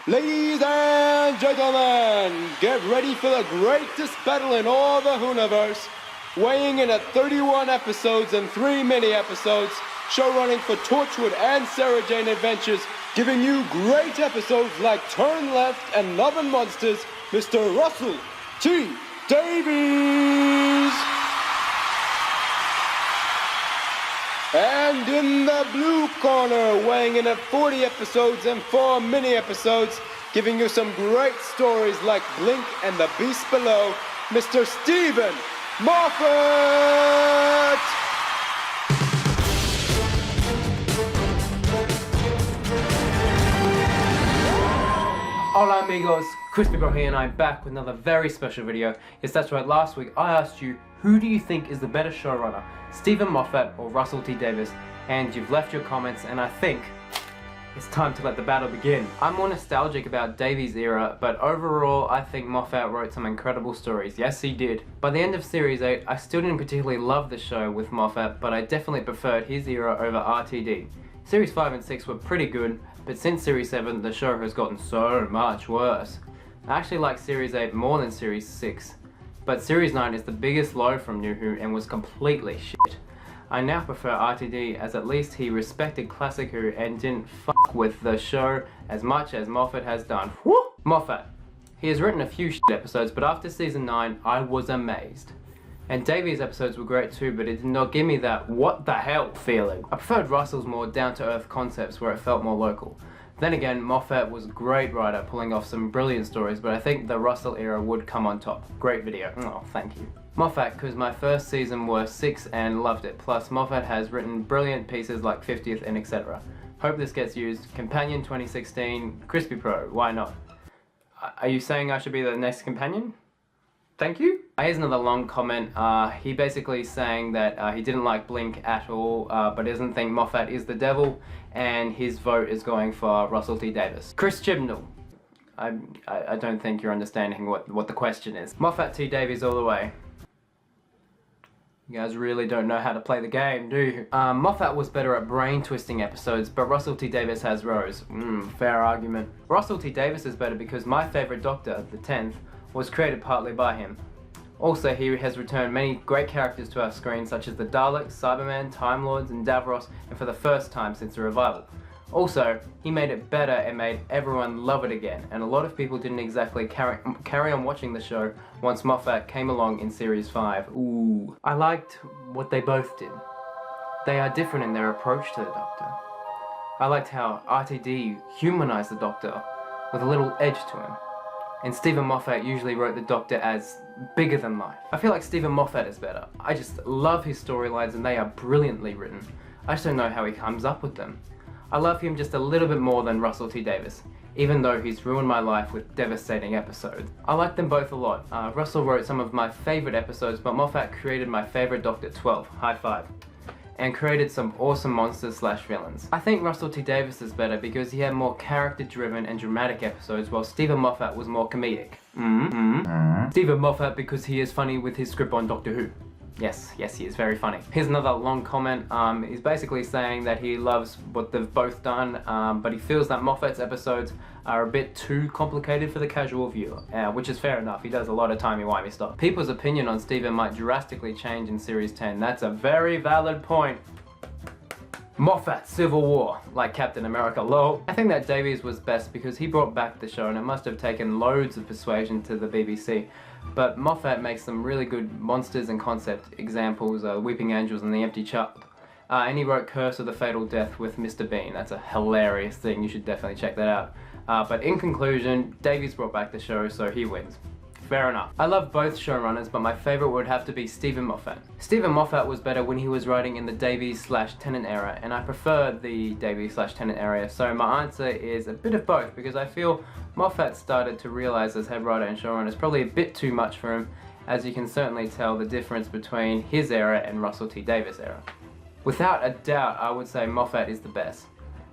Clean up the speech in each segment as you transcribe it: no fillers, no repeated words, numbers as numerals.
Ladies and gentlemen, get ready for the greatest battle in all the Hooniverse. Weighing in at 31 episodes and 3 mini-episodes, showrunning for Torchwood and Sarah Jane Adventures, giving you great episodes like Turn Left and Love and Monsters, Mr. Russell T. Davies. And in the blue corner, weighing in at 40 episodes and 4 mini-episodes, giving you some great stories like Blink and the Beast Below, Mr. Steven Moffat! Hola amigos, Crispy Bro here and I'm back with another very special video. Yes, that's right, last week I asked you, who do you think is the better showrunner, Steven Moffat or Russell T Davies? And you've left your comments and I think it's time to let the battle begin. I'm more nostalgic about Davies' era, but overall I think Moffat wrote some incredible stories. Yes, he did. By the end of Series 8, I still didn't particularly love the show with Moffat, but I definitely preferred his era over RTD. Series 5 and 6 were pretty good, but since Series 7, the show has gotten so much worse. I actually like Series 8 more than Series 6, but Series 9 is the biggest low from New Who and was completely shit. I now prefer RTD as at least he respected Classic Who and didn't fuck with the show as much as Moffat has done. Woo! Moffat. He has written a few shit episodes, but after Season 9, I was amazed. And Davies' episodes were great too, but it did not give me that what the hell feeling. I preferred Russell's more down-to-earth concepts where it felt more local. Then again, Moffat was a great writer, pulling off some brilliant stories, but I think the Russell era would come on top. Great video. Oh, thank you. Moffat, because my first season were 6 and loved it. Plus, Moffat has written brilliant pieces like 50th and etc. Hope this gets used. Companion 2016, Crispy Pro, why not? Are you saying I should be the next companion? Thank you. Here's another long comment. He basically saying that he didn't like Blink at all, but doesn't think Moffat is the devil, and his vote is going for Russell T Davies. Chris Chibnall. I don't think you're understanding what the question is. Moffat T Davies all the way. You guys really don't know how to play the game, do you? Moffat was better at brain-twisting episodes, but Russell T Davies has Rose. Fair argument. Russell T Davies is better because my favourite Doctor, the 10th, was created partly by him. Also, he has returned many great characters to our screen, such as the Daleks, Cybermen, Time Lords, and Davros, and for the first time since the revival. Also, he made it better and made everyone love it again, and a lot of people didn't exactly carry on watching the show once Moffat came along in Series 5. Ooh. I liked what they both did. They are different in their approach to the Doctor. I liked how RTD humanized the Doctor with a little edge to him. And Steven Moffat usually wrote the Doctor as bigger than life. I feel like Steven Moffat is better. I just love his storylines and they are brilliantly written. I just don't know how he comes up with them. I love him just a little bit more than Russell T Davies, even though he's ruined my life with devastating episodes. I like them both a lot. Russell wrote some of my favourite episodes, but Moffat created my favourite Doctor 12, high five, and created some awesome monsters / villains. I think Russell T Davies is better because he had more character-driven and dramatic episodes, while Steven Moffat was more comedic. Steven Moffat because he is funny with his script on Doctor Who. Yes, he is very funny. Here's another long comment. He's basically saying that he loves what they've both done, but he feels that Moffat's episodes are a bit too complicated for the casual viewer, which is fair enough. He does a lot of timey-wimey stuff. People's opinion on Steven might drastically change in Series 10. That's a very valid point. Moffat, Civil War, like Captain America, lol. I think that Davies was best because he brought back the show and it must have taken loads of persuasion to the BBC. But Moffat makes some really good monsters and concept examples, Weeping Angels and The Empty Child. And he wrote Curse of the Fatal Death with Mr. Bean. That's a hilarious thing, you should definitely check that out. But in conclusion, Davies brought back the show, so he wins. Fair enough. I love both showrunners, but my favourite would have to be Steven Moffat. Steven Moffat was better when he was writing in the Davies/Tennant era, and I prefer the Davies/Tennant era, so my answer is a bit of both, because I feel Moffat started to realise as head writer and showrunner is probably a bit too much for him, as you can certainly tell the difference between his era and Russell T Davies' era. Without a doubt, I would say Moffat is the best,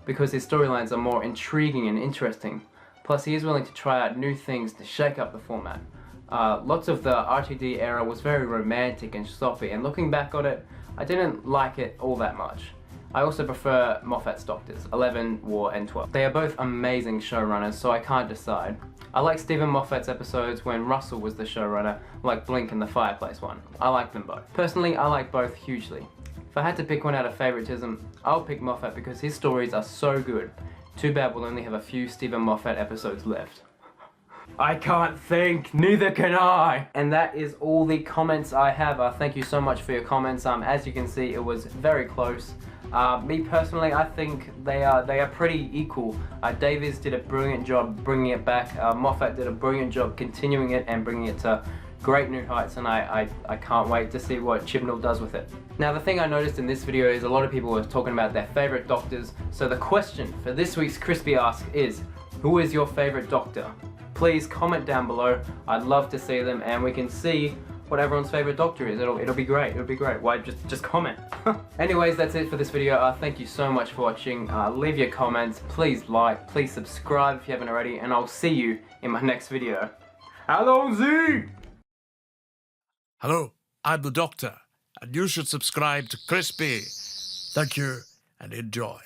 because his storylines are more intriguing and interesting, plus he is willing to try out new things to shake up the format. Lots of the RTD era was very romantic and sloppy, and looking back on it, I didn't like it all that much. I also prefer Moffat's Doctors, 11, War, and 12. They are both amazing showrunners, so I can't decide. I like Steven Moffat's episodes when Russell was the showrunner, like Blink and the Fireplace one. I like them both. Personally, I like both hugely. If I had to pick one out of favoritism, I'll pick Moffat because his stories are so good. Too bad we'll only have a few Steven Moffat episodes left. I can't think, neither can I! And that is all the comments I have. Thank you so much for your comments. As you can see, it was very close. Me personally, I think they are pretty equal. Davies did a brilliant job bringing it back. Moffat did a brilliant job continuing it and bringing it to great new heights, and I can't wait to see what Chibnall does with it. Now, the thing I noticed in this video is a lot of people were talking about their favorite doctors, so the question for this week's Crispy Ask is, who is your favorite doctor? Please comment down below. I'd love to see them, and we can see what everyone's favorite doctor is. It'll be great. It'll be great. Why just comment? Anyways, that's it for this video. Thank you so much for watching. Leave your comments. Please like. Please subscribe if you haven't already, and I'll see you in my next video. Allons-y! Hello, I'm the Doctor, and you should subscribe to Crispy. Thank you, and enjoy.